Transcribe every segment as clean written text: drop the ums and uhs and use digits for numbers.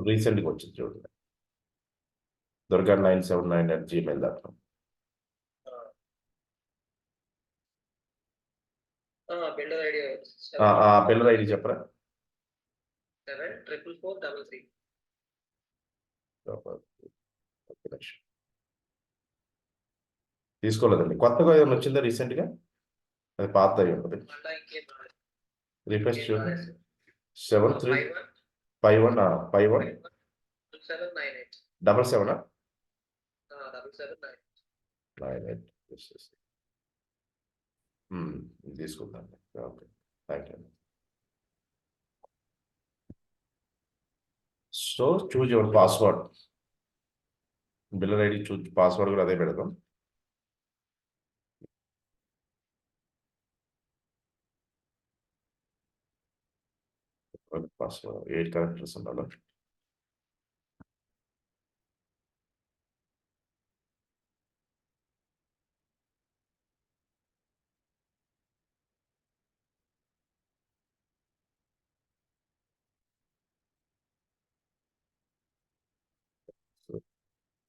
రీసెంట్గా వచ్చింది చూడండి, durga979@gmail.com. బిల్డర్ ఐడి చెప్పరా? 74443. తీసుకోలేదండి. కొత్తగా ఏమైనా వచ్చిందా రీసెంట్గా? అది పాత అయి ఉంటుంది. రిఫ్రెష్ చూడండి. 7351 77 98 తీసుకుంటాను. Okay, thank you. So choose your password. Biller ID choose, password కూడా అదే పెడదాం. పాస్వర్డ్ 8 characters ఉండాలి.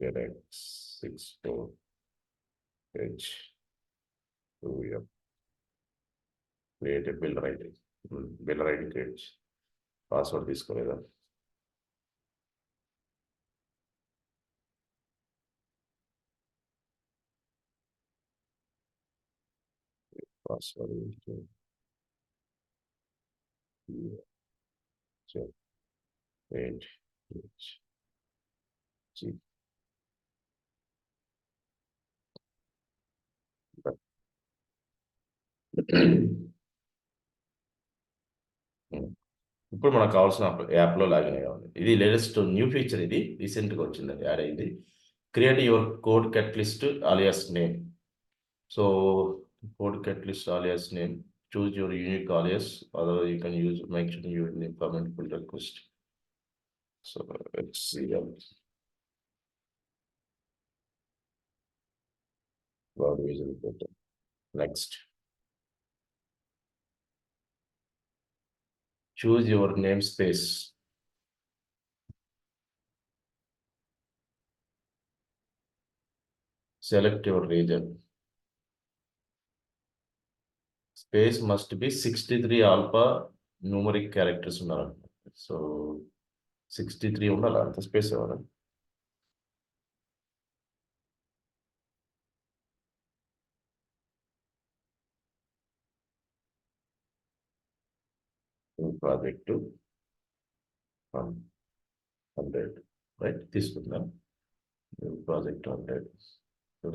X64H2F create biller ID. Biller ID create, password తీసుకోలేదా? పాస్వర్డ్ ఇప్పుడు మనకు కావాల్సిన యాప్లో లాగిన్ అయ్యాలి. ఇది లేటెస్ట్ న్యూ ఫీచర్, ఇది రీసెంట్గా వచ్చిందండి, యాడ్ అయింది. Create your code catalyst alias name. So code catalyst alias name, choose your unique alias, otherwise you can use, make sure you implement pull request. So HCL next, choose your namespace. Select your region. Space must be 63 alpha numeric characters ఉండాలి. So 63 ఉండాలి, అంత space ఇవ్వాలి. Project 100 right తీసుకుందాం. Project 100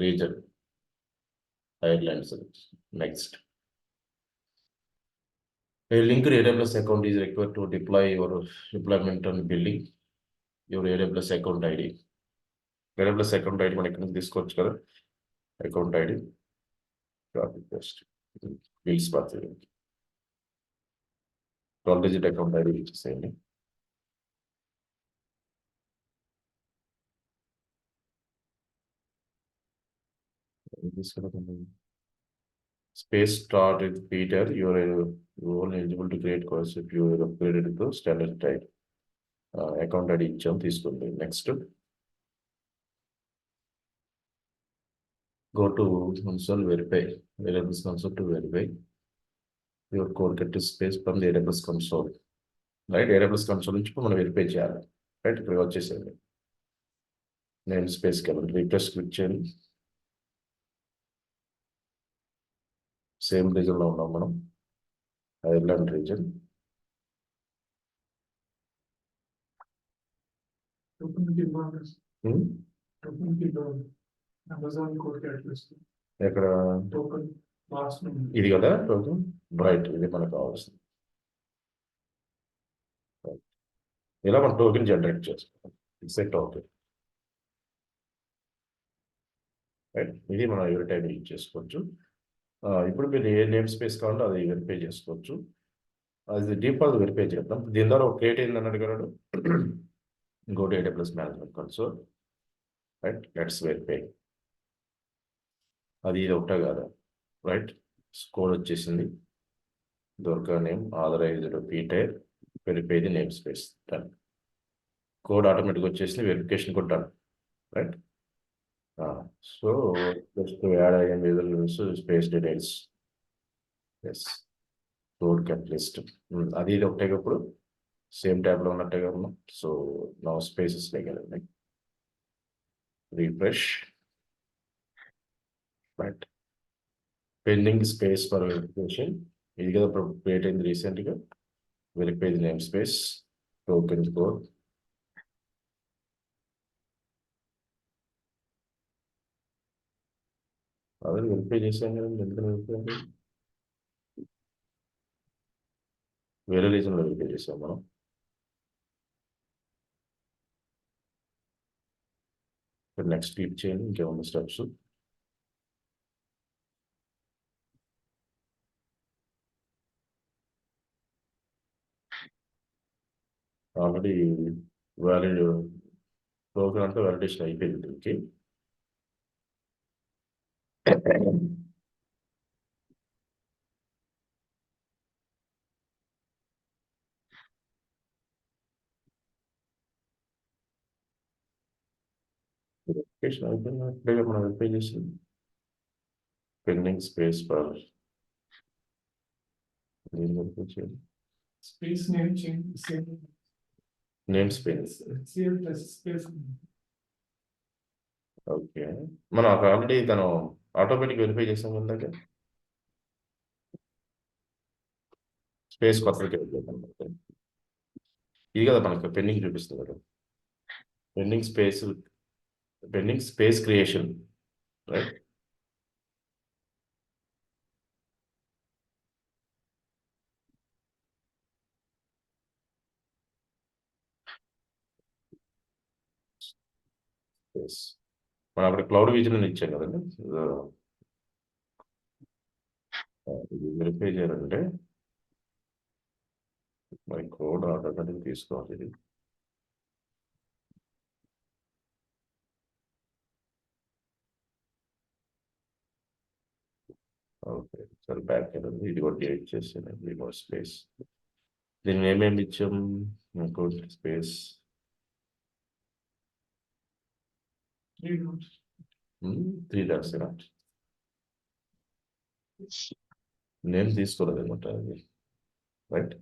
region Irelands. Next, a linked AWS account is required to deploy your deployment and building your AWS account ID. AWS account ID మనం ఇక్కడ నుంచి తీసుకోవచ్చు కదా, అకౌంట్ ఐడి బెస్ట్ బిల్స్ పడుతుంది. 12-digit అకౌంట్ ఐడి ఇచ్చేసేయండి. Space start with Peter. You are only eligible to create course if you are upgraded to standard type. Account ID ఇచ్చాం, తీసుకోండి. Next, go to console, verify AWS console to verify your code catalyst space from the AWS console. Right, AWS console నుంచి మనం verify చేయాలి. Right, ఇక్కడ వచ్చేసేయండి. Name స్పేస్కి వెళ్ళండి, refresh click చేయండి. Same రీజన్లో ఉన్నాం మనం, ఐర్లాండ్ రీజన్. ఎక్కడ ఇది కదా టోకెన్, రైట్, ఇది మనకు కావాల్సింది. ఇలా మనం టోకెన్ జనరేట్ చేసుకోవాలి. It's a token, right. ఇది మనం ఎవరి టైం యూజ్ చేసుకోవచ్చు. ఇప్పుడు మీరు ఏ నేమ్ స్పేస్ కావాలో అది వెరిఫై చేసుకోవచ్చు. అది డిఫాల్ట్ వెరిఫై చేద్దాం. దీని ద్వారా ఒక క్రియేట్ అయిందని అడిగాడు. Go to AWS management console, right, let's verify. అది ఇది ఒకటే కాదా, రైట్. కోడ్ వచ్చేసింది. Durga name, authorized Peter, verify the name space done. Code ఆటోమేటిక్గా వచ్చేసి వెరిఫికేషన్ కూడా done, right. So just add అయ్యే user space details, S code catalyst, అది ఇది ఒకటే ఇప్పుడు సేమ్ ట్యాబ్లో ఉన్నట్టుగా ఉన్నాం. సో నా స్పేసెస్ లేగలండి, refresh, right. Pending space for verification, ఇది కదా ఇప్పుడు క్రియేట్ అయింది రీసెంట్గా. Verify the name space token code, అదే వెరిఫై చేసాం కదండి, ఎందుకు వెరిఫై వేరే రీజన్లో వెరిఫై చేసాం మనం. నెక్స్ట్ క్లిక్ చేయండి, ఇంకేమన్నా స్టెప్స్. ఆల్రెడీ వ్యాలిడ్ టోకెన్ అంటే వ్యాలిడేషన్ అయిపోయింది దీనికి. వెరిఫికేషన్ అయిపోయినట్లే మనం వెరిఫై చేసింది. పెండింగ్ స్పేస్ ఫర్ వెరిఫై చేయాలి. Space name change, same. Name space, Same plus space. Okay. మనం ఆల్రెడీ తను ఆటోమేటిక్ వెరిఫై చేసాం ఇందాక. స్పేస్ కొత్తగా ఇది కదా మనకు పెండింగ్ చూపిస్తుంది కదా, pending space creation, right. Space మనం అక్కడ క్లౌడ్ విజన్ ఇచ్చాం కదండి. ఇది వెరిఫై చేయాలంటే మరి కోడ్ ఆటోమేటిక్ తీసుకోవాలి ఇది. ఓకే, సరే బ్యాక్ వెళ్ళండి, ఇది కూడా డిలీట్ చేసాను, రిమూవ్ స్పేస్. దీన్ని ఏమేమి ఇచ్చాం, code space 3 dots. 3 dots, name తీసుకోలేదు అనమాట అది, right.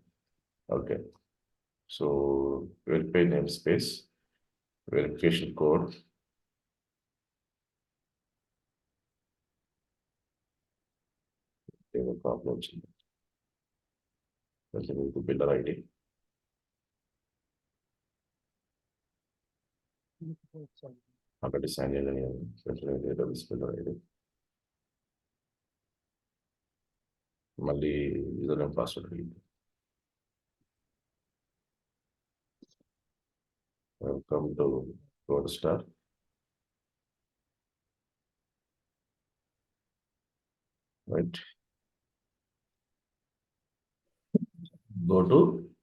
Okay, so verify name space, verification code, ఏదో ప్రాబ్లం వచ్చింది, బిల్డర్ ఐడి, అక్కడ డిసైన్ చేయని బిల్డర్ ఐడి, మళ్ళీ యూజర్ నేమ్ పాస్వర్డ్ అడిగింది. Welcome to code star, right. Go to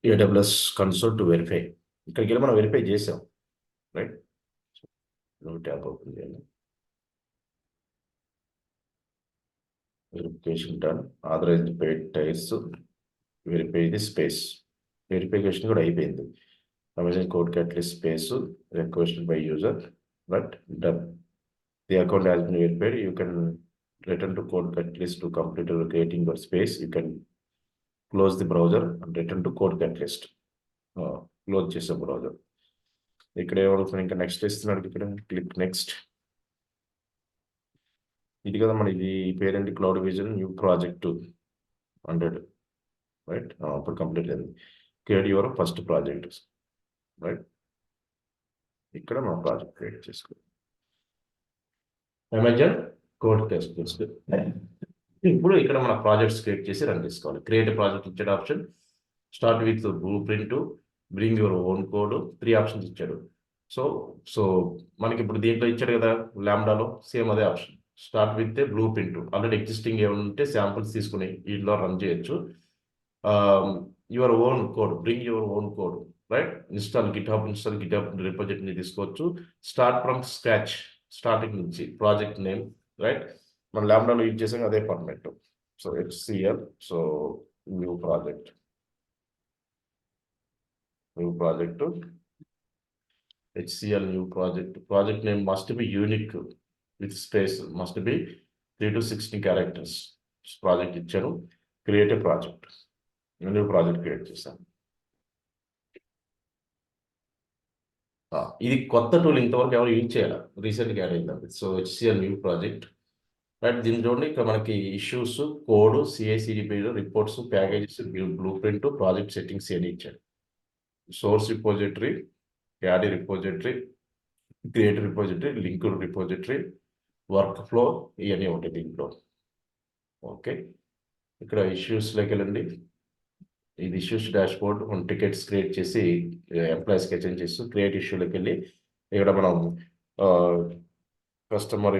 AWS console to verify. ఇక్కడికి వెళ్ళి మనం వెరిఫై చేసాం, రైట్. ట్యాప్ ఓపెన్ చేయండి, verification done, authorized paid tiers, verify the space, verification కూడా అయిపోయింది. Amazon code catalyst space requested by user, but done. The account has been verified, you can return to code catalyst to complete creating your space. You can close the browser and return to code catalyst. Close చేసే browser. ఇక్కడ ఏమవుతుంది, ఇంకా next ఇస్తున్నాడు, ఇక్కడ click next. ఇది కదా మన ఇది parent cloud vision new project 100, right. అప్పుడు కంప్లీట్ అయింది. Create your first project, right. ఇక్కడ మనం ప్రాజెక్ట్ క్రియేట్ చేసుకోవాలి, అమెజాన్ కోడ్ టెస్ట్. ఇప్పుడు ఇక్కడ మన ప్రాజెక్ట్స్ క్రియేట్ చేసి రన్ చేసుకోవాలి. క్రియేట్ ప్రాజెక్ట్ ఇచ్చాడు option, start with blue print, bring your own code, 3 options ఇచ్చాడు. సో మనకి ఇప్పుడు దీంట్లో ఇచ్చాడు కదా ల్యాంబ్డాలో, సేమ్ అదే option. Start with blue print, already existing ఏమైనా ఉంటే శాంపుల్స్ తీసుకుని వీటిలో రన్ చేయొచ్చు. Your own code, bring your own code, right. Install GitHub రిపోజిటరీని తీసుకోవచ్చు. స్టార్ట్ ఫ్రమ్ స్క్రాచ్, స్టార్టింగ్ నుంచి ప్రాజెక్ట్ నేమ్, రైట్. మన ల్యాంబ్డాలో యూజ్ చేసాం అదే format. So HCL, so new project, new project, HCL new project name must be unique with space, must be 3 to 16 characters. Project ఇచ్చాను, create a project, new project create చేశాను. ఇది కొత్త tool, ఇంతవరకు ఎవరు యూజ్ చేయాలి, రీసెంట్గా యాడ్ అయింది. So HCL new project, right. దీని చూడండి, ఇక్కడ మనకి issues, code, CI/CD reports, packages, blue print, project settings అని ఇచ్చాడు. Source repository, add repository, create repository, link repository, work flow, ఇవన్నీ ఉంటాయి దీంట్లో. ఓకే, ఇక్కడ ఇష్యూస్లోకి వెళ్ళండి. ఇది issues dash board, tickets create చేసి ఎంప్లాయీస్కి అసైన్ చేస్తూ క్రియేట్ ఇష్యూలోకి వెళ్ళి ఇక్కడ మనం customer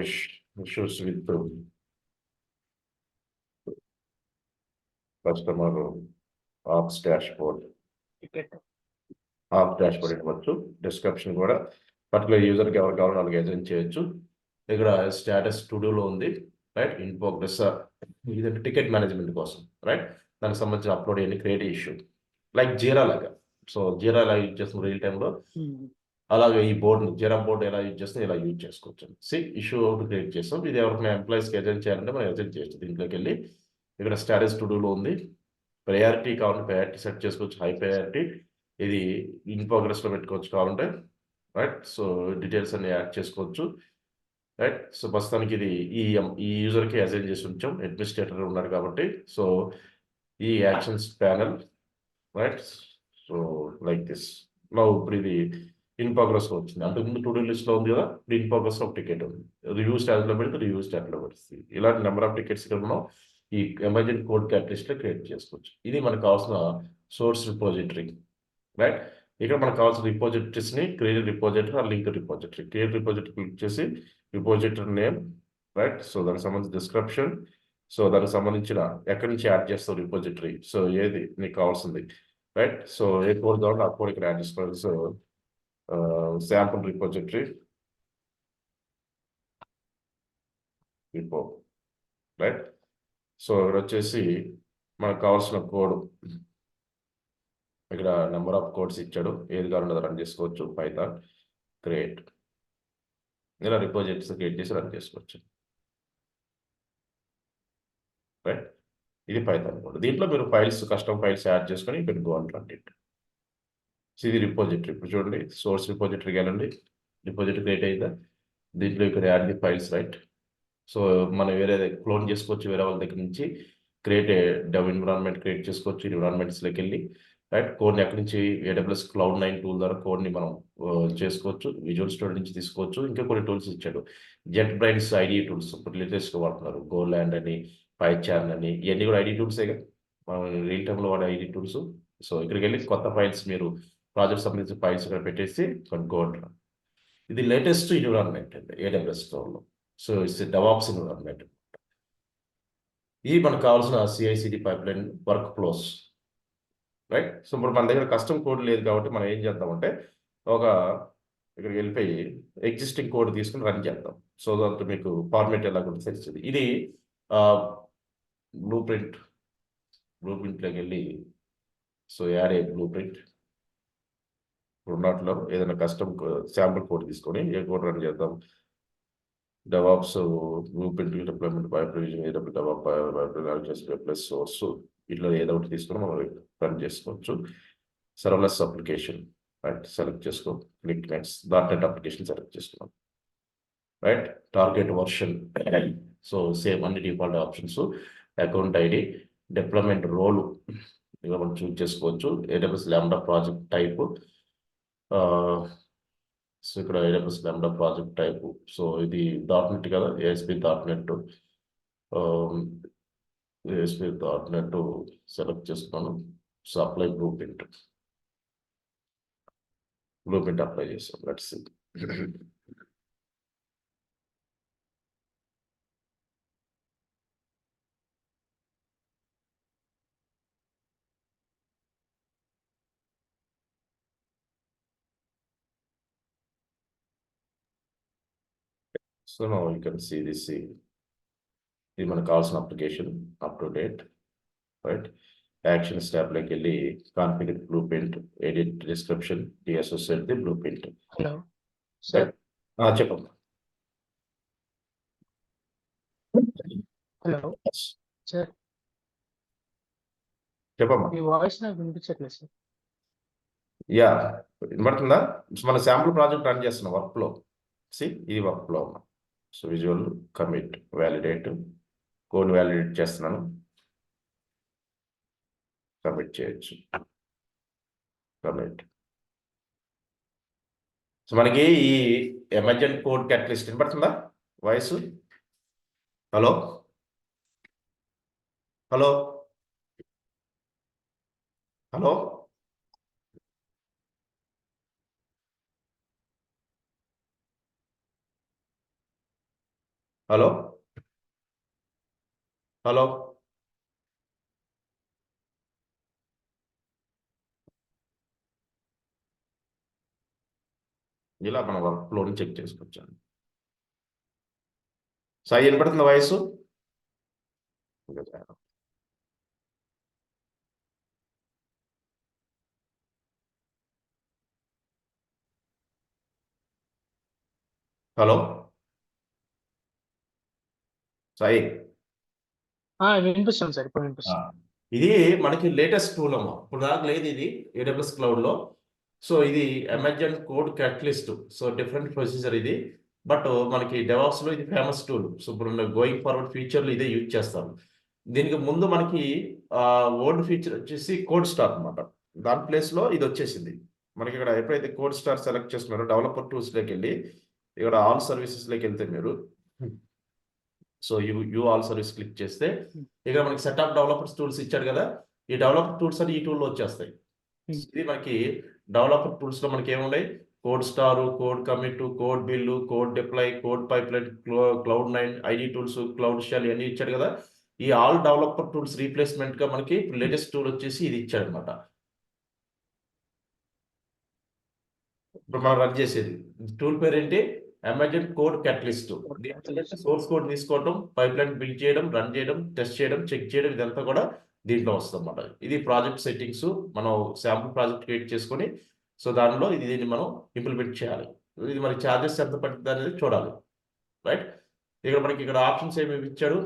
issues with customer ops dash board, app dash board ఇవ్వచ్చు. డిస్క్రిప్షన్ కూడా పర్టికులర్ యూజర్కి ఎవరు కావాలో వాళ్ళకి అసైన్ చేయొచ్చు. ఇక్కడ స్టేటస్ టుడోలో ఉంది, రైట్. ఇన్ ప్రోగ్రెస్, ఇది టికెట్ మేనేజ్మెంట్ కోసం, రైట్. దానికి సంబంధించిన అప్లోడ్ అయ్యి క్రియేట్ ఇష్యూ, లైక్ జీరా లాగా. సో జీరా ఎలా యూజ్ చేస్తుంది రియల్ టైంలో, అలాగే ఈ బోర్డు జీరా బోర్డు ఎలా యూజ్ చేస్తే ఇలా యూజ్ చేసుకోవచ్చు. ఇష్యూ ఒకటి క్రియేట్ చేస్తాం. ఇది ఎవరికైనా ఎంప్లాయీస్కి అసైన్ చేయాలంటే మనం అసైన్ చేయొచ్చు. దీంట్లోకి వెళ్ళి ఇక్కడ స్టేటస్ టుడోలో ఉంది. ప్రయారిటీ కావాలంటే ప్రయారిటీ సెట్ చేసుకోవచ్చు, హై ప్రయారిటీ. ఇది ఇన్ ప్రోగ్రెస్లో పెట్టుకోవచ్చు కావాలంటే, రైట్. సో డీటెయిల్స్ అన్ని యాడ్ చేసుకోవచ్చు, రైట్. సో ప్రస్తుతానికి ఇది ఈ యూజర్కి అసైన్ చేసి ఉంచాం, అడ్మినిస్ట్రేటర్ ఉన్నారు కాబట్టి. సో ఈ actions panel, right. So like this. ఇప్పుడు ఇది ఇన్ ప్రోగ్రెస్లో వచ్చింది. అంతకుముందు టు డూ లిస్ట్లో ఉంది కదా, ఇప్పుడు ఇన్ ప్రోగ్రెస్లో ఒక టికెట్ ఉంది. రివ్యూ స్టాటస్లో పెడితే రివ్యూ స్టాటస్లో పెడుతుంది. ఇలాంటి నెంబర్ ఆఫ్ టికెట్స్ ఇక్కడ మనం ఈ ఎమర్జెంట్ కోడ్ క్యాటలిస్ట్లో క్రియేట్ చేసుకోవచ్చు. ఇది మనకు కావాల్సిన సోర్స్ రిపోజిటరీ, రైట్. ఇక్కడ మనకు కావాల్సిన రిపోజిటరీస్ని క్రియేట్ రిపోజిటరీ ఆ link repository, create repository click చేసి రిపోజిటరీ నేమ్, రైట్. సో దానికి సంబంధించిన డిస్క్రిప్షన్, సో దానికి సంబంధించిన ఎక్కడి నుంచి యాడ్ చేస్తావు రిపోజిటరీ, సో ఏది నీకు కావాల్సింది, రైట్. సో ఏ కోడ్ కావాలంటే ఆ కోడ్ ఇక్కడ యాడ్ చేసుకోవాలి. So sample repository repo, right. So ఇక్కడ వచ్చేసి మనకు కావాల్సిన కోడ్, ఇక్కడ నెంబర్ ఆఫ్ కోడ్స్ ఇచ్చాడు, ఏది కావాలంటే రన్ చేసుకోవచ్చు. పైథాన్ క్రియేట్, ఇలా రిపోజిటరీస్ క్రియేట్ చేసి రన్ చేసుకోవచ్చు, రైట్. ఇది పైథాన్ కోడ్. దీంట్లో మీరు ఫైల్స్, కస్టమ్ ఫైల్స్ యాడ్ చేసుకొని పెట్టుకోవాలంటే సో ఇది రిపోజిటరీ. ఇప్పుడు చూడండి, సోర్స్ రిపోజిటరీకి వెళ్ళండి, రిపోజిటరీ క్రియేట్ అయిందా. దీంట్లో ఇక్కడ add the files, right. So మనం వేరే క్లోన్ చేసుకోవచ్చు, వేరే వాళ్ళ దగ్గర నుంచి క్రియేట్ డెవ్ ఎన్విరాన్మెంట్ క్రియేట్ చేసుకోవచ్చు. ఎన్విరాన్మెంట్స్లోకి వెళ్ళి, రైట్, కోడ్ని ఎక్కడి నుంచి AWS Cloud9 టూల్ ద్వారా కోడ్ని మనం చేసుకోవచ్చు. విజువల్ స్టూడియో నుంచి తీసుకోవచ్చు. ఇంకా కొన్ని టూల్స్ ఇచ్చాడు, జెట్ బ్రైన్స్ ఐడి టూల్స్ ఇప్పుడు లేటెస్ట్గా వాడుతున్నారు. గోల్యాండ్ అని, పైచాన్ అని, ఇవన్నీ కూడా ఐడి టూల్సే కదా, మనం రియల్ టైంలో వాడే ఐడి టూల్స్. సో ఇక్కడికి వెళ్ళి కొత్త ఫైల్స్, మీరు ప్రాజెక్ట్ సంబంధించిన ఫైల్స్ ఇక్కడ పెట్టేసి కొనుక్కోండి. ఇది లేటెస్ట్ ఎన్విరాన్మెంట్ అండి AWS స్టోర్లో. So it's DevOps environment. ఇది మనకు కావాల్సిన CI/CD pipeline work flows, right. So ఇప్పుడు మన దగ్గర కస్టమ్ కోడ్ లేదు కాబట్టి మనం ఏం చేద్దామంటే ఇక్కడికి వెళ్ళిపోయి ఎగ్జిస్టింగ్ కోడ్ తీసుకుని రన్ చేద్దాం. సో దాంట్లో మీకు ఫార్మేట్ ఎలా కూడా తెలిసింది. ఇది బ్లూ ప్రింట్లోకి వెళ్ళి, so add a blueprint. ఉన్నట్లో ఏదైనా కస్టమ్ శాంపుల్ కోడ్ తీసుకొని ఏ కోడ్ రన్ చేద్దాం. DevOps blueprint deployment by provision DevOp plus source, ఇట్లా ఏదో ఒకటి తీసుకొని మనం రన్ చేసుకోవచ్చు. సర్వర్లెస్ అప్లికేషన్, రైట్, సెలెక్ట్ చేసుకో. Click next. .NET application select చేసుకున్నాం, right. Target version, so same అన్ని default options. Account ID, deployment role ఇలా మనం చూస్ చేసుకోవచ్చు. AWS Lambda project type, so ఇక్కడ AWS Lambda project type. So ఇది .NET కదా, ASP.NET select చేసుకున్నాను. So apply blueprint apply చేస్తాం. Let's see. So now you can see this. ఇది మనకు కావాల్సిన application up to date, right. Actions ట్యాబ్లోకి వెళ్ళి configure blueprint, edit description, disassociate the blueprint. Hello sir. చెప్పమ్మా. Hello sir, చెప్పమ్మా. మీ voice నాకు వినిపించట్లేదు సార్. యా, వినబడుతుందా? మన శాంపుల్ ప్రాజెక్ట్ రన్ చేస్తున్నాం వర్క్లో. ఇది వర్క్లో ఉన్నాం. So visual, commit, validate, code validate చేస్తున్నాను. కమిట్ చేయొచ్చు. కమిట్. సో మనకి ఈ ఎమర్జెంట్ కోడ్ క్యాటలిస్ట్ వినబడుతుందా voice? Hello hello hello hello hello ఇలా మన వర్క్లోని చెక్ చేసుకొచ్చాను. సాయి వినపడుతుంది వాయిస్? హలో సాయి. వినిపిస్తుంది సార్, ఇప్పుడు వినిపిస్తుంది. ఇది మనకి లేటెస్ట్ టూల్ అమ్మా, ఇప్పుడు దాకా లేదు ఇది AWS క్లౌడ్లో. సో ఇది emergent code catalyst. So different procedure ఇది, బట్ మనకి డెవాప్స్లో ఇది ఫేమస్ టూల్. సో ఇప్పుడు గోయింగ్ ఫార్వర్డ్ ఫ్యూచర్లో ఇదే యూజ్ చేస్తాం. దీనికి ముందు మనకి ఓల్డ్ ఫీచర్ వచ్చేసి కోడ్ స్టార్ అనమాట. దాని ప్లేస్లో ఇది వచ్చేసింది మనకి. ఇక్కడ ఎప్పుడైతే కోడ్ స్టార్ సెలెక్ట్ చేస్తున్నారో డెవలపర్ టూల్స్లోకి వెళ్ళి ఇక్కడ ఆల్ సర్వీసెస్లోకి వెళ్తే మీరు, so you all service click చేస్తే ఇక్కడ మనకి సెట్ ఆఫ్ డెవలపర్స్ టూల్స్ ఇచ్చాడు కదా. ఈ డెవలపర్ టూల్స్ అని ఈ టూల్లో వచ్చేస్తాయి. ఇది మనకి డెవలపర్ టూల్స్ లో మనకి ఏమున్నాయి? Code star, code commit, code build, code deploy, code pipeline, Cloud9, ID tools, cloud shell ఇవన్నీ ఇచ్చాడు కదా. ఈ ఆల్ డెవలపర్ టూల్స్ రీప్లేస్మెంట్ గా మనకి లేటెస్ట్ టూల్ వచ్చేసి ఇది ఇచ్చాడు అనమాట. ఇప్పుడు మనం రన్ చేసేది టూల్ పేరు ఏంటి? Emergent code catalyst. Source code తీసుకోవడం, పైప్లైన్ బిల్డ్ చేయడం, రన్ చేయడం, టెస్ట్ చేయడం, చెక్ చేయడం, ఇదంతా కూడా దీంట్లో వస్తుంది అన్నమాట. ఇది ప్రాజెక్ట్ సెట్టింగ్స్. మనం శాంపుల్ ప్రాజెక్ట్ క్రియేట్ చేసుకొని సో దానిలో దీన్ని మనం ఇంప్లిమెంట్ చేయాలి. ఇది మనకి ఛార్జెస్ ఎంత పడుతుంది అనేది చూడాలి, రైట్? ఇక్కడ ఆప్షన్స్ ఏమేమి ఇచ్చాడు?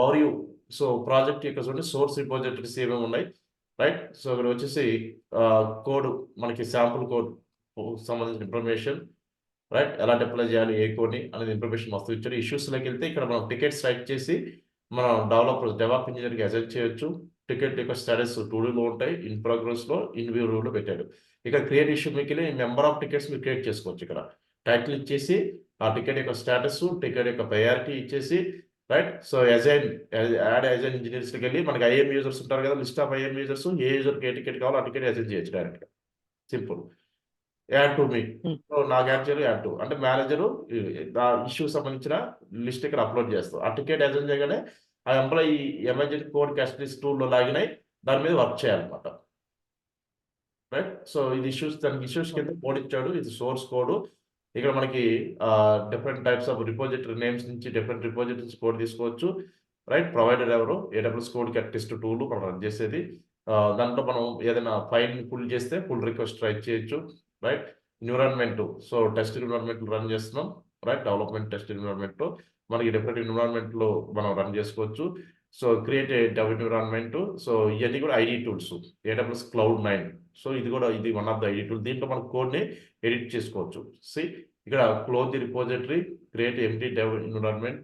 ఓవర్వ్యూ. సో ప్రాజెక్ట్ యొక్క చూడండి, సోర్స్ రిపోజిటరీస్ ఏమేమి ఉన్నాయి, రైట్? సో ఇక్కడ వచ్చేసి కోడ్, మనకి శాంపుల్ కోడ్ సంబంధించిన ఇన్ఫర్మేషన్, రైట్? ఎలా డిప్లాయ్ చేయాలి, ఏ కోడ్ని అనేది ఇన్ఫర్మేషన్ మొత్తం ఇచ్చాడు. ఇష్యూస్లోకి వెళ్తే ఇక్కడ మనం టికెట్స్ రైట్ చేసి మనం డెవలప్ ఇంజనీర్కి అసైన్ చేయొచ్చు. టికెట్ యొక్క స్టేటస్ టూడూలో ఉంటాయి, ఇన్ ప్రోగ్రెస్లో, ఇన్ వ్యూలో పెట్టాడు. ఇక్కడ క్రియేట్ ఇష్యూ మీకు మెంబర్ ఆఫ్ టికెట్స్ మీరు క్రియేట్ చేసుకోవచ్చు. ఇక్కడ టైటిల్ ఇచ్చేసి ఆ టికెట్ యొక్క స్టేటస్, టికెట్ యొక్క ప్రయారిటీ ఇచ్చేసి, రైట్? సో యాడ్ అజైన్ ఇంజనీర్స్కి వెళ్ళి మనకి IAM యూజర్స్ ఉంటారు కదా, లిస్ట్ ఆఫ్ IAM యూజర్స్, ఏ యూజర్కి ఏ టికెట్ కావాలో ఆ టికెట్ అజైన్ చేయొచ్చు డైరెక్ట్గా. Simple. Add to me. So నాకు యాడ్ చేయాలి, యాడ్ టు అంటే మేనేజరు ఆ ఇష్యూ సంబంధించిన లిస్ట్ ఇక్కడ అప్లోడ్ చేస్తాం. ఆ టికెట్ అజైన్ చేయగానే ఆ ఎంప్లాయీ ఎమర్జెంట్ కోడ్ క్యాటలిస్ట్ టూల్లో లాగిన్ అయ్యి దాని మీద వర్క్ చేయాలన్నమాట, రైట్? సో ఇది దానికి ఇష్యూస్ కింద కోడ్ ఇచ్చాడు. ఇది సోర్స్ కోడ్. ఇక్కడ మనకి different types of repository names నుంచి డిఫరెంట్ రిపోజిటరీస్ కోడ్ తీసుకోవచ్చు, రైట్? ప్రొవైడర్ ఎవరు? AWS కోడ్ క్యాటలిస్ట్ టూల్ మనం రన్ చేసేది. దాంట్లో మనం ఏదైనా ఫైల్ పుల్ చేస్తే పుల్ రిక్వెస్ట్ రైట్ చేయొచ్చు, right? Environment, so test environment run చేస్తున్నాం, రైట్? డెవలప్మెంట్ టెస్ట్ ఎన్విరాన్మెంట్ మనకి డిఫరెంట్ ఎన్విరాన్మెంట్లో మనం రన్ చేసుకోవచ్చు. So create dev environment. So ఇవన్నీ కూడా ID tools, AWS Cloud9. So ఇది one of the ID tool. దీంట్లో మన కోడ్ని ఎడిట్ చేసుకోవచ్చు. ఇక్కడ close the repository, create empty dev environment,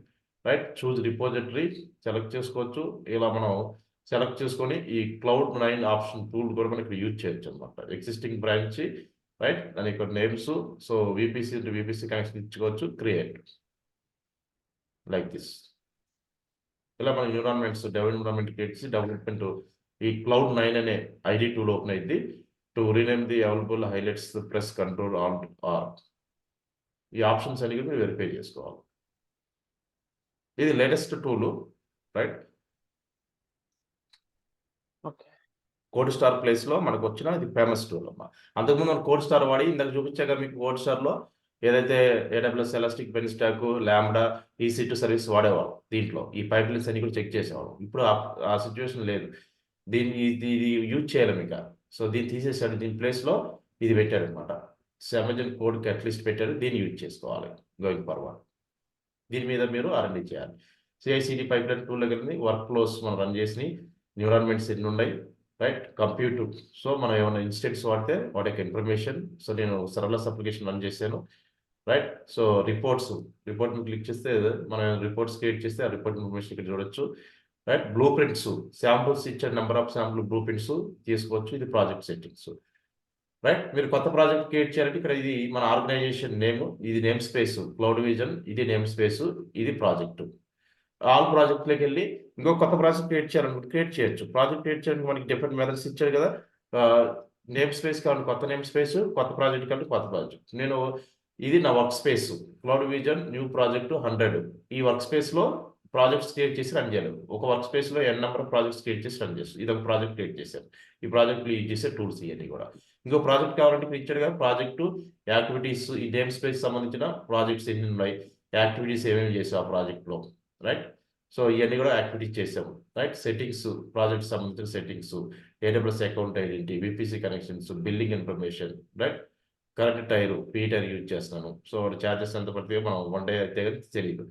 right? Choose repository select చేసుకోవచ్చు. ఇలా మనం సెలెక్ట్ చేసుకొని ఈ Cloud9 ఆప్షన్ టూల్ కూడా మనకి యూజ్ చేయొచ్చు అనమాట. Existing branch, right? దాని ఇక్కడ నేమ్స్, సో VPC కనెక్షన్ ఇచ్చుకోవచ్చు. Create like this. ఇలా మన ఎన్విరాన్మెంట్స్ డెవ్ ఎన్విరాన్మెంట్ క్రియేట్ చేసి డెవలప్మెంట్ ఈ Cloud9 అనే ID టూల్ ఓపెన్ అయింది. To rename the available highlights press control alt R. ఈ ఆప్షన్స్ అన్ని మీరు వెరిఫై చేసుకోవాలి. ఇది latest tool, right? Code star ప్లేస్లో మనకు వచ్చిన ఇది ఫేమస్ టూల్ అమ్మా. అంతకుముందు మనం కోడ్ స్టార్ వాడి ఇందాక చూపించాక మీకు కోడ్ స్టార్లో ఏదైతే AWS elastic beanstalk, Lambda, EC2 service వాడేవాళ్ళం. దీంట్లో ఈ పైప్లైన్స్ అన్ని కూడా చెక్ చేసేవాళ్ళం. ఇప్పుడు ఆ సిచ్యువేషన్ లేదు. ఇది యూజ్ చేయలేము ఇక. సో దీన్ని తీసేసాడు, దీని ప్లేస్లో ఇది పెట్టాడు అనమాట. సో అమెజాన్ కోడ్ అట్లీస్ట్ పెట్టాడు, దీన్ని యూజ్ చేసుకోవాలి గోయింగ్ ఫార్వర్డ్. దీని మీద మీరు ఆర్ఎండి చేయాలి. సిఐసిడి పైప్లైన్ టూల్లోకి వెళ్ళి వర్క్ ఫ్లోస్ మనం రన్ చేసి ఎన్విరాన్మెంట్స్ ఎన్ని ఉన్నాయి, రైట్, కంప్యూట్. సో మనం ఏమైనా ఇన్స్టెంట్స్ వాడితే వాటి యొక్క ఇన్ఫర్మేషన్. సో నేను సర్వర్లెస్ అప్లికేషన్ రన్ చేశాను, రైట్. సో రిపోర్ట్ క్లిక్ చేస్తే మనం రిపోర్ట్స్ క్రియేట్ చేస్తే ఆ రిపోర్ట్ ఇన్ఫర్మేషన్ ఇక్కడ చూడొచ్చు, రైట్. బ్లూ ప్రింట్స్, శాంపుల్స్ ఇచ్చే number of sample blue prints తీసుకోవచ్చు. ఇది ప్రాజెక్ట్ సెట్టింగ్స్, రైట్. మీరు కొత్త ప్రాజెక్ట్ క్రియేట్ చేయాలంటే ఇక్కడ ఇది మన ఆర్గనైజేషన్ నేమ్, ఇది నేమ్ స్పేస్ క్లౌడ్ విజన్, ఇది నేమ్ స్పేస్, ఇది ప్రాజెక్టు. ఆల్ ప్రాజెక్ట్లోకి వెళ్ళి ఇంకో కొత్త ప్రాజెక్ట్ క్రియేట్ చేయాలనుకుంటే క్రియేట్ చేయొచ్చు. ప్రాజెక్ట్ క్రియేట్ చేయడానికి మనకి డిఫరెంట్ మెథడ్స్ ఇచ్చాడు కదా. నేమ్ స్పేస్ కావాలి కొత్త నేమ్ స్పేస్, కొత్త ప్రాజెక్ట్ కావాలి కొత్త ప్రాజెక్ట్. ఇది నా work space cloud vision new project 100. ఈ వర్క్ స్పేస్లో ప్రాజెక్ట్స్ క్రియేట్ చేసి రన్ చేయలేదు. ఒక వర్క్ స్పేస్లో ఎన్ నెంబర్ ఆఫ్ ప్రాజెక్ట్స్ క్రియేట్ చేసి రన్ చేస్తాం. ఇది ఒక ప్రాజెక్ట్ క్రియేట్ చేశాను. ఈ ప్రాజెక్ట్లో యూజ్ చేసే టూల్స్ ఇవన్నీ కూడా. ఇంకో ప్రాజెక్ట్ కావాలంటే ఇక్కడ ఇచ్చాడు కదా, ప్రాజెక్టు యాక్టివిటీస్, ఈ నేమ్ స్పేస్ సంబంధించిన ప్రాజెక్ట్స్ ఎన్ని ఉన్నాయి, యాక్టివిటీస్ ఏమేమి చేసావు ఆ ప్రాజెక్ట్లో, రైట్. సో ఇవన్నీ కూడా యాక్టివిటీస్ చేసాము, రైట్. సెట్టింగ్స్, ప్రాజెక్ట్ సంబంధించిన settings, AWS account identity, VPC connections, building information, right. Current tier, tier use చేస్తున్నాను. సో ఛార్జెస్ ఎంత పడుతుందో మనం వన్ డే అయితే తెలియదు,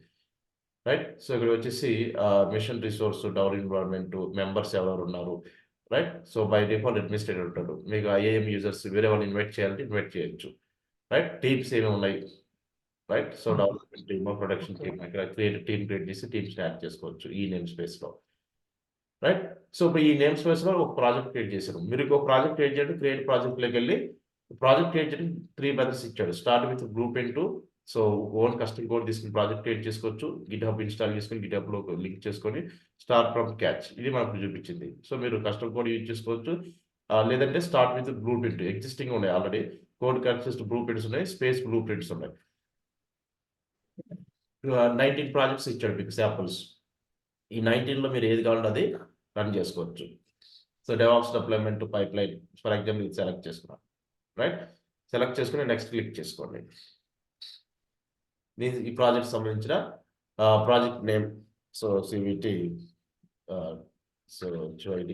రైట్. సో ఇక్కడ వచ్చేసి mission resource, down environment, members ఎవరు ఉన్నారు, right. So by default administrator ఉంటాడు. మీకు IAM యూజర్స్ వేరే వాళ్ళు ఇన్వైట్ చేయాలంటే ఇన్వైట్ చేయొచ్చు, రైట్. టీమ్స్ ఏమి ఉన్నాయి, right. So development team, production team, ఇక్కడ టీమ్ క్రియేట్ చేసి టీమ్స్ యాడ్ చేసుకోవచ్చు ఈ నేమ్ స్పేస్లో, రైట్. సో ఇప్పుడు ఈ నేమ్ స్పేస్లో ఒక ప్రాజెక్ట్ క్రియేట్ చేశారు. మీరు ఒక ప్రాజెక్ట్ క్రియేట్ చేయండి, క్రియేట్ ప్రాజెక్ట్లోకి వెళ్ళి ప్రాజెక్ట్ క్రియేట్ చేయడం 3 మెథడ్స్ ఇచ్చాడు. Start with group into, so own custom code తీసుకుని ప్రాజెక్ట్ క్రియేట్ చేసుకోవచ్చు. గిట్హబ్ ఇన్స్టాల్ చేసుకొని గిట్హబ్లో లింక్ చేసుకొని స్టార్ట్ ఫ్రమ్ క్యాచ్, ఇది మనకు చూపించింది. సో మీరు కస్టమ్ కోడ్ యూజ్ చేసుకోవచ్చు, లేదంటే start with blueprint, existing ఉన్నాయి already code consist blueprints ఉన్నాయి, స్పేస్ బ్లూ ప్రింట్స్ ఉన్నాయి. 19 ప్రాజెక్ట్స్ ఇచ్చాడు మీకు శాంపుల్స్. ఈ 19లో మీరు ఏది కావాలంటే అది రన్ చేసుకోవచ్చు. So DevOps deployment pipeline for example ఇది సెలెక్ట్ చేసుకున్నాను, రైట్. సెలెక్ట్ చేసుకుని నెక్స్ట్ క్లిక్ చేసుకోండి. ఈ ప్రాజెక్ట్ సంబంధించిన project name, so CVT, so HOD,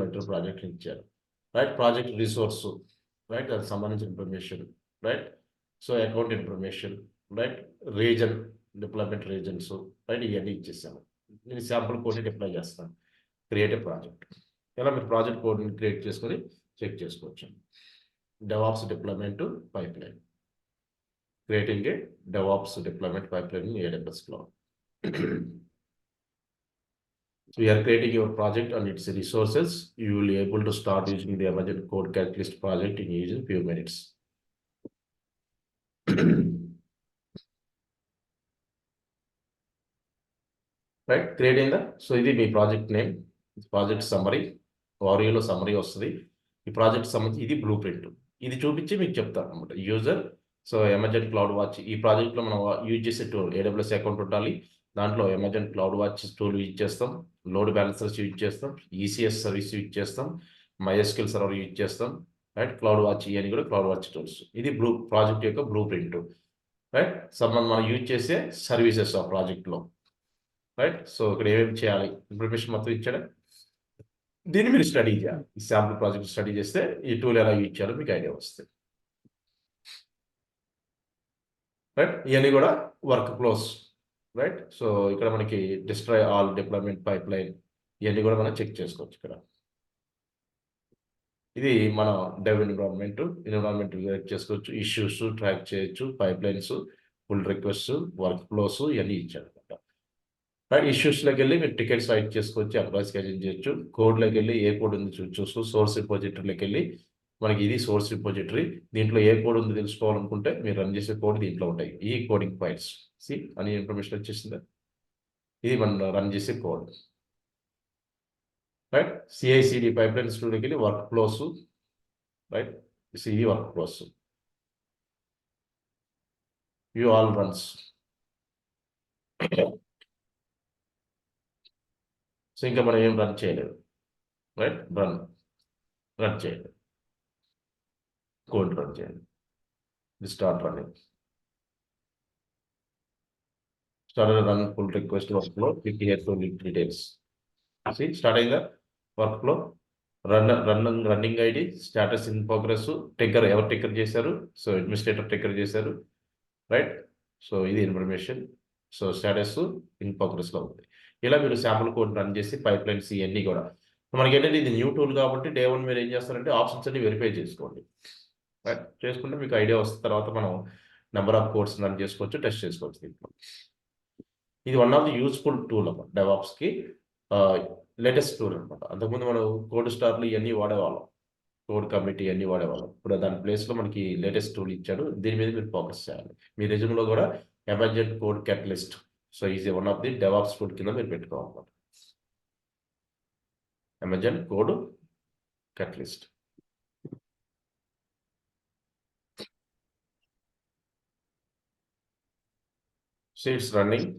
metro project ఇచ్చారు, రైట్. ప్రాజెక్ట్ రిసోర్స్, రైట్, దానికి సంబంధించిన information, right. So account information, right. Reason, deployment reasons, right, ఇవన్నీ ఇచ్చేసాను. నేను శాంపుల్ కోడ్ని డిప్లాయ్ చేస్తాను. క్రియేట్ ప్రాజెక్ట్, ఇలా మీరు ప్రాజెక్ట్ కోడ్ని క్రియేట్ చేసుకొని చెక్ చేసుకోవచ్చు. DevOps deployment pipeline, creating a DevOps deployment pipeline in AWS Cloud. So you are creating your project and its resources. You will be able to start using the Amazon Code Catalyst project in using few minutes. Right, creating the, so ఇది మీ project name, project summary, వారియోలో summary వస్తుంది. ఈ project సంబంధించి ఇది blue print, ఇది చూపించి మీకు చెప్తాను అనమాట user. So Amazon cloud watch, ఈ ప్రాజెక్ట్లో మనం యూజ్ చేసే టూల్ AWS అకౌంట్ ఉండాలి. దాంట్లో Amazon cloud watch tool use చేస్తాం, లోడ్ బ్యాలెన్సర్స్ యూజ్ చేస్తాం, ECS సర్వీస్ యూజ్ చేస్తాం, MySQL సర్వర్ యూజ్ చేస్తాం, రైట్. క్లౌడ్ వాచ్ ఇవన్నీ కూడా క్లౌడ్ వాచ్ టూల్స్. ఇది ప్రాజెక్ట్ యొక్క బ్లూ ప్రింట్, రైట్. మనం యూజ్ చేసే సర్వీసెస్ ఆ ప్రాజెక్ట్లో, రైట్. సో ఇక్కడ ఏమేమి చేయాలి ఇన్ఫర్మేషన్ మొత్తం ఇచ్చాడు. దీన్ని మీరు స్టడీ చేయాలి. ఈ శాంపుల్ ప్రాజెక్ట్ స్టడీ చేస్తే ఈ టూల్ ఎలా యూజ్ చేయాలో మీకు ఐడియా వస్తుంది, రైట్. ఇవన్నీ కూడా వర్క్ ఫ్లోస్, రైట్. సో ఇక్కడ మనకి డిస్ట్రాయ్ ఆల్ డిప్లాయ్మెంట్ పైప్లైన్, ఇవన్నీ కూడా మనం చెక్ చేసుకోవచ్చు ఇక్కడ. ఇది మన డెవ్ ఎన్విరాన్మెంట్ క్రియేట్ చేసుకోవచ్చు, ఇష్యూస్ ట్రాక్ చేయొచ్చు, pipelines, pull request, work flows ఇవన్నీ ఇచ్చాడు అనమాట. రైట్. ఇష్యూస్లోకి వెళ్ళి మీరు టికెట్స్ రైట్ చేసుకోవచ్చు, ఎంప్లాయీస్ స్కెడ్యూల్ చేయొచ్చు. కోడ్లోకి వెళ్ళి ఏ కోడ్ ఉంది చూసుకో. సోర్స్ రిపోజిటరీలోకి వెళ్ళి మనకి ఇది సోర్స్ రిపోజిటరీ, దీంట్లో ఏ కోడ్ ఉంది తెలుసుకోవాలనుకుంటే మీరు రన్ చేసే కోడ్ దీంట్లో ఉంటాయి, ఈ కోడింగ్ ఫైల్స్. అని ఇన్ఫర్మేషన్ వచ్చేసిందా, ఇది మనం రన్ చేసే కోడ్, రైట్. CI/CD పైప్లైన్ స్టూడియోకి వెళ్ళి వర్క్ ఫ్లోస్, రైట్. ఇది work flows, view all runs. So ఇంకా మనం ఏం రన్ చేయలేదు, రైట్. రన్ చేయలేదు, కోడ్ రన్ చేయండి, start running. started run pull request workflow, click here to link details. See, starting the workflow, running ID, status in progress, trigger ఎవరు trigger చేశారు, so administrator trigger చేశారు, right. So ఇది information, so status in ప్రోగ్రెస్లో ఉంది. ఇలా మీరు sample code run చేసి pipe lines ఇవన్నీ కూడా మనకి ఏంటంటే ఇది న్యూ టూల్ కాబట్టి డే 1 మీరు ఏం చేస్తారంటే ఆప్షన్స్ అన్ని వెరిఫై చేసుకోండి, రైట్. చేసుకుంటే మీకు ఐడియా వస్తుంది, తర్వాత మనం నెంబర్ ఆఫ్ కోడ్స్ రన్ చేసుకోవచ్చు, టెస్ట్ చేసుకోవచ్చు దీంట్లో. ఇది one of the useful tool అన్నమాట డెవాప్స్కి, లేటెస్ట్ టూల్ అనమాట. అంతకుముందు మనం కోడ్ స్టార్లు ఇవన్నీ వాడేవాళ్ళం, కోడ్ కమిటీ అన్నీ వాడేవాళ్ళం. ఇప్పుడు దాని ప్లేస్లో మనకి లేటెస్ట్ టూల్ ఇచ్చాడు, దీని మీద మీరు ఫోకస్ చేయాలి. మీ రెజ్యూమ్లో కూడా Amazon code catalyst, so is one of the DevOps tool కింద మీరు పెట్టుకోవాలన్నమాట. Amazon code catalyst. So it's running.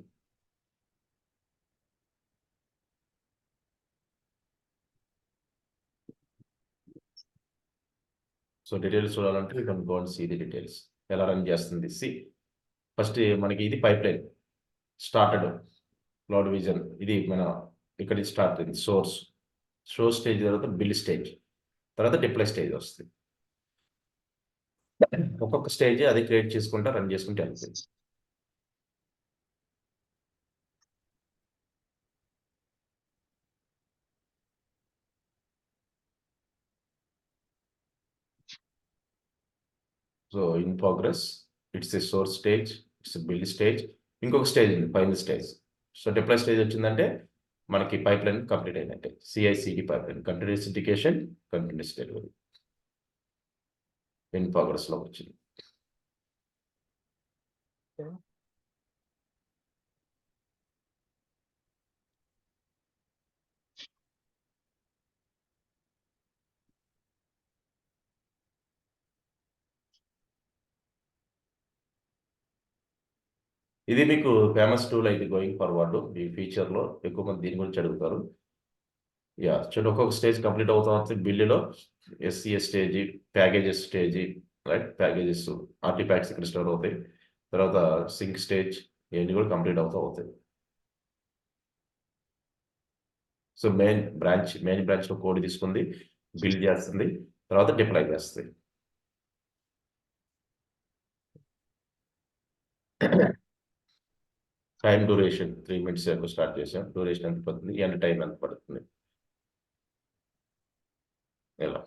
So details చూడాలంటే you can go and see the details ఎలా రన్ చేస్తుంది. సి ఫస్ట్ మనకి ఇది pipeline started, cloud vision ఇది మన ఇక్కడ స్టార్ట్ అయింది. సోర్స్ స్టేజ్ తర్వాత బిల్ స్టేజ్, తర్వాత డిప్లై స్టేజ్ వస్తుంది. ఒక్కొక్క స్టేజ్ అది క్రియేట్ చేసుకుంటా రన్ చేసుకుంటే వెళ్తుంది. So in progress, it's a source stage, it's build stage, ఇంకొక స్టేజ్ ఉంది final stage. So deploy stage వచ్చిందంటే మనకి పైప్ లైన్ కంప్లీట్ అయినట్టే. CI/CD pipeline, continuous integration, continuous delivery in ప్రోగ్రెస్లో వచ్చింది. ఇది మీకు ఫేమస్ టూల్ అయితే గోయింగ్ ఫార్వర్డ్, మీ ఫ్యూచర్లో ఎక్కువ మంది దీని గురించి అడుగుతారు. యా చూడండి, ఒక్కొక్క స్టేజ్ కంప్లీట్ అవుతుంది. బిల్లులో SCS stage, packages stage, right. Packages artefacts ఇక్కడ స్టోర్ అవుతాయి. తర్వాత సింక్ స్టేజ్, ఇవన్నీ కూడా కంప్లీట్ అవుతాయి. సో మెయిన్ బ్రాంచ్లో కోడ్ తీసుకుంది, బిల్డ్ చేస్తుంది, తర్వాత డిప్లాయ్ చేస్తుంది. టైం డ్యూరేషన్ 3 minutes స్టార్ట్ చేసాం. డ్యూరేషన్ ఎంత పడుతుంది, ఎంత టైం ఎంత పడుతుంది, ఎలా.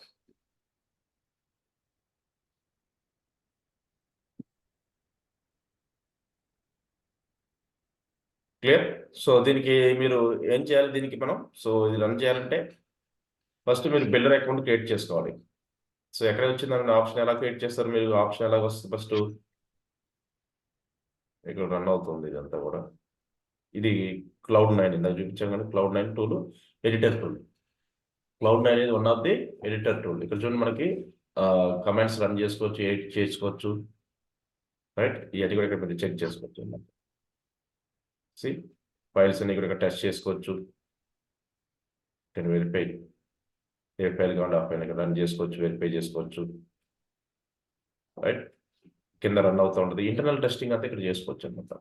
క్లియర్. సో దీనికి మీరు ఏం చేయాలి, దీనికి మనం సో ఇది రన్ చేయాలంటే ఫస్ట్ మీరు బిల్డర్ అకౌంట్ క్రియేట్ చేసుకోవాలి. సో ఎక్కడ వచ్చిందండి ఆప్షన్, ఎలా క్రియేట్ చేస్తారు మీరు, ఆప్షన్ ఎలాగ వస్తుంది, ఫస్ట్ ఇక్కడ రన్ అవుతుంది ఇదంతా కూడా. ఇది Cloud9 ఇందాక చూపించాం కానీ Cloud9 tool editor tool. Cloud9 అనేది one of the editor tool. ఇక్కడ చూడండి మనకి కమెంట్స్ రన్ చేసుకోవచ్చు, ఎడిట్ చేసుకోవచ్చు, రైట్. ఇవన్నీ కూడా ఇక్కడ మీరు చెక్ చేసుకోవచ్చు. సి ఫైల్స్ అన్ని ఇక్కడ టెస్ట్ చేసుకోవచ్చు, వెరిఫై ఏ ఫైల్ కావాలి ఆ ఫైల్ రన్ చేసుకోవచ్చు, వెరిఫై చేసుకోవచ్చు, రైట్. కింద రన్ అవుతూ ఉంటుంది. ఇంటర్నల్ టెస్టింగ్ అంతా ఇక్కడ చేసుకోవచ్చు అనమాట,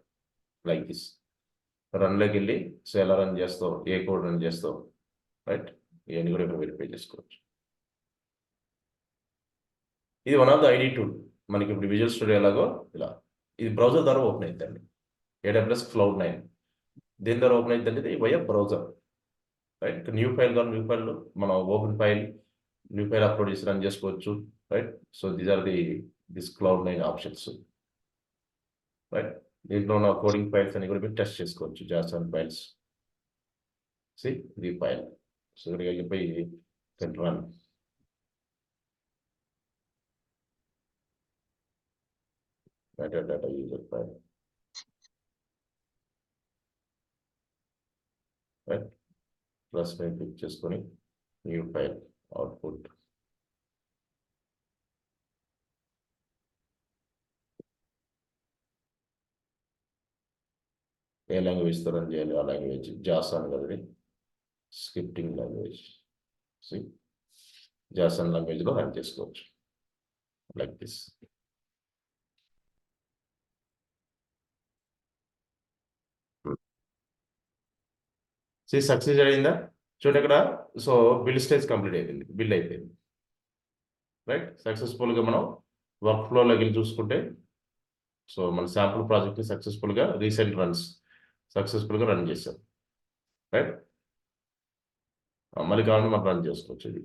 లైక్ దిస్. రన్లోకి వెళ్ళి సో ఎలా రన్ చేస్తావు, ఏ కోడ్ రన్ చేస్తావు, రైట్. ఇవన్నీ కూడా ఇక్కడ వెరిఫై చేసుకోవచ్చు. ఇది one of the ID tool. మనకి ఇప్పుడు విజువల్ స్టూడియో ఎలాగో ఇలా, ఇది బ్రౌజర్ ద్వారా ఓపెన్ అవుతుందండి. AWS Cloud9 దేని ద్వారా ఓపెన్ అవుతుందంటే ఇది via browser, right. New file కానీ న్యూ ఫైల్ మనం open file, new file upload చేసి రన్ చేసుకోవచ్చు, right. So these are this Cloud9 options, right. దీంట్లో ఉన్న కోడింగ్ ఫైల్స్ అని కూడా మీరు టెస్ట్ చేసుకోవచ్చు, JSON ఫైల్స్. సి ఇది ఫైల్, సో ఇక్కడికి వెళ్ళిపోయి run. Data user file, right. Plus మీద క్లిక్ చేసుకొని న్యూ ఫైల్ అవుట్పుట్. ఏ లాంగ్వేజ్తో రన్ చేయాలి, ఆ లాంగ్వేజ్ JSON కదా, స్క్రిప్టింగ్ లాంగ్వేజ్. JSON లాంగ్వేజ్లో రన్ చేసుకోవచ్చు, లైక్ దిస్. సక్సెస్ అయిందా చూడండి ఇక్కడ. సో బిల్ స్టేజ్ కంప్లీట్ అయిపోయింది, బిల్ అయిపోయింది, రైట్. సక్సెస్ఫుల్గా మనం వర్క్ ఫ్లోలోకి వెళ్ళి చూసుకుంటే, సో మన శాంపుల్ ప్రాజెక్ట్ని సక్సెస్ఫుల్గా రీసెంట్ రన్స్ సక్సెస్ఫుల్గా రన్ చేసాం, రైట్. మళ్ళీ కావాలంటే మనం రన్ చేసుకోవచ్చు ఇది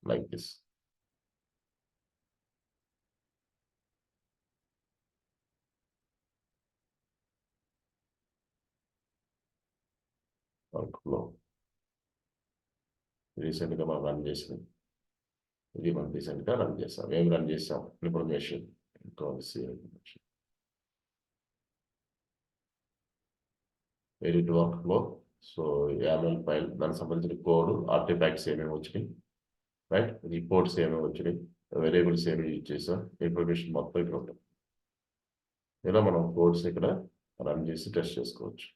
లైక్ దిస్. వర్క్ ఫ్లో రీసెంట్గా మనం రన్ చేసాం, ఇది మనం రీసెంట్గా రన్ చేస్తాం. ఏం రన్ చేస్తాం? Information, edit work flow. So YAML file, దానికి సంబంధించిన కోడ్, ఆర్టిఫాక్ట్స్ ఏమేమి వచ్చినాయి, రైట్. రిపోర్ట్స్ ఏమేమి వచ్చినాయి, వేరియబుల్స్ ఏమి యూజ్ చేసాం, ఇన్ఫర్మేషన్ మొత్తం ఇక్కడ ఉంటుంది. ఇలా మనం కోడ్స్ ఇక్కడ రన్ చేసి టెస్ట్ చేసుకోవచ్చు.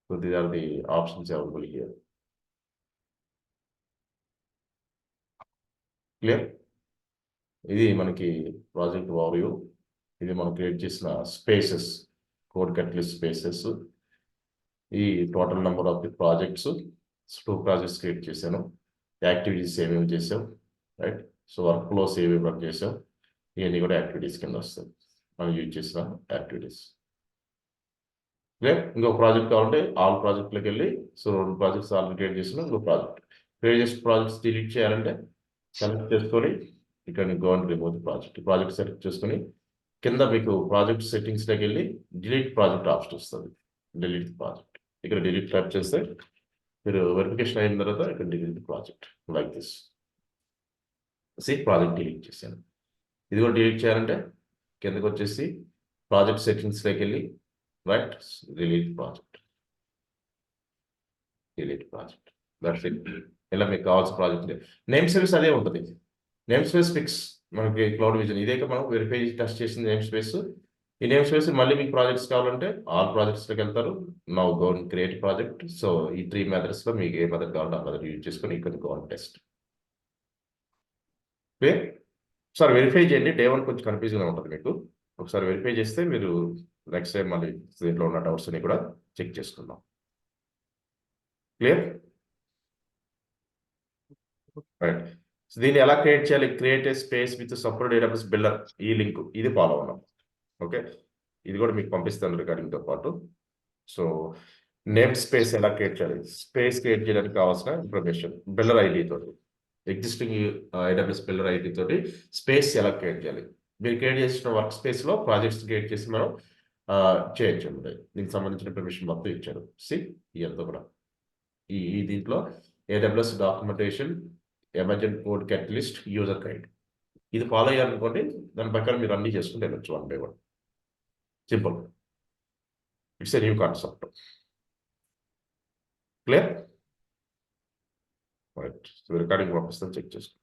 So these are the options available here. Clear? ఇది మనకి ప్రాజెక్ట్ ఓవర్వ్యూ. ఇది మనం క్రియేట్ చేసిన స్పేసెస్, కోడ్ కట్లిస్ట్ స్పేసెస్. ఈ total number of the projects, 2 projects create చేశాను. యాక్టివిటీస్ ఏమేమి చేసాం, రైట్. సో వర్క్ ఫ్లోస్ ఏమేమి వర్క్ చేసాం, ఇవన్నీ కూడా యాక్టివిటీస్ కింద వస్తాయి, మనం యూజ్ చేసిన యాక్టివిటీస్. ఇంకో ప్రాజెక్ట్ కావాలంటే ఆల్ ప్రాజెక్ట్లోకి వెళ్ళి, సో 2 ప్రాజెక్ట్స్ ఆల్రెడీ క్రియేట్ చేసిన ఇంకో క్రియేట్ చేసిన ప్రాజెక్ట్స్ డిలీట్ చేయాలంటే సెలెక్ట్ చేసుకొని ఇక్కడ గవర్నమెంట్ రిమూవ్ ప్రాజెక్ట్ సెలెక్ట్ చేసుకొని కింద మీకు ప్రాజెక్ట్ సెట్టింగ్స్లోకి వెళ్ళి డిలీట్ ప్రాజెక్ట్ ఆప్షన్ వస్తుంది. డిలీట్ ప్రాజెక్ట్, ఇక్కడ డిలీట్ టైప్ చేస్తే మీరు వెరిఫికేషన్ అయిన తర్వాత ఇక్కడ delete project like this. Project delete చేశాను. ఇది కూడా డిలీట్ చేయాలంటే కిందకి వచ్చేసి ప్రాజెక్ట్ సెట్టింగ్స్లోకి వెళ్ళి, right, delete project that's it. ఇలా మీకు కావాల్సిన ప్రాజెక్ట్ నేమ్ స్పేస్ అదే ఉంటుంది. నేమ్ స్పేస్ ఫిక్స్ మనకి క్లౌడ్ విజన్, ఇదే మనం వెరిఫై టెస్ట్ చేసిన నేమ్ స్పేస్. ఈ నేమ్ స్పేస్ మళ్ళీ మీకు ప్రాజెక్ట్స్ కావాలంటే ఆల్ ప్రాజెక్ట్స్లోకి వెళ్తారు. Now go create project. So ఈ 3 మెథడ్స్లో మీకు ఏ మెథడ్ కావాలంటే ఆ మెథడ్ యూజ్ చేసుకొని ఇక్కడ గో టెస్ట్. ఒకసారి వెరిఫై చేయండి. డే 1 కొంచెం కన్ఫ్యూజన్గా ఉంటుంది మీకు. ఒకసారి వెరిఫై చేస్తే మీరు నెక్స్ట్ టైం మళ్ళీ దీంట్లో ఉన్న డౌట్స్ అని కూడా చెక్ చేసుకుందాం. క్లియర్? రైట్. సో దీన్ని ఎలా క్రియేట్ చేయాలి? Create a space with separate database builder, ఈ లింక్ ఇది ఫాలో ఉన్నాం. ఓకే, ఇది కూడా మీకు పంపిస్తాను రికార్డింగ్తో పాటు. సో నేమ్ స్పేస్ ఎలా క్రియేట్ చేయాలి, స్పేస్ క్రియేట్ చేయడానికి కావాల్సిన ఇన్ఫర్మేషన్, బిల్డర్ ఐడి తోటి, ఎగ్జిస్టింగ్ AWS బిల్డర్ ఐడి తోటి స్పేస్ ఎలా క్రియేట్ చేయాలి. మీరు క్రియేట్ చేసిన వర్క్ స్పేస్లో ప్రాజెక్ట్స్ క్రియేట్ చేసి మనం చేయొచ్చు. దీనికి సంబంధించిన ఇన్ఫర్మేషన్ మొత్తం ఇచ్చారు. ఇదంతా కూడా ఈ దీంట్లో AWS documentation, emergent code catalyst, user guide, ఇది ఫాలో అయ్యారనుకోండి, దాని ప్రకారం మీరు అన్ని చేసుకుంటే వెళ్ళొచ్చు 1 by 1. Simple. It's a new concept. Clear? Right. Recording పంపిస్తాను, చెక్ చేసుకోండి.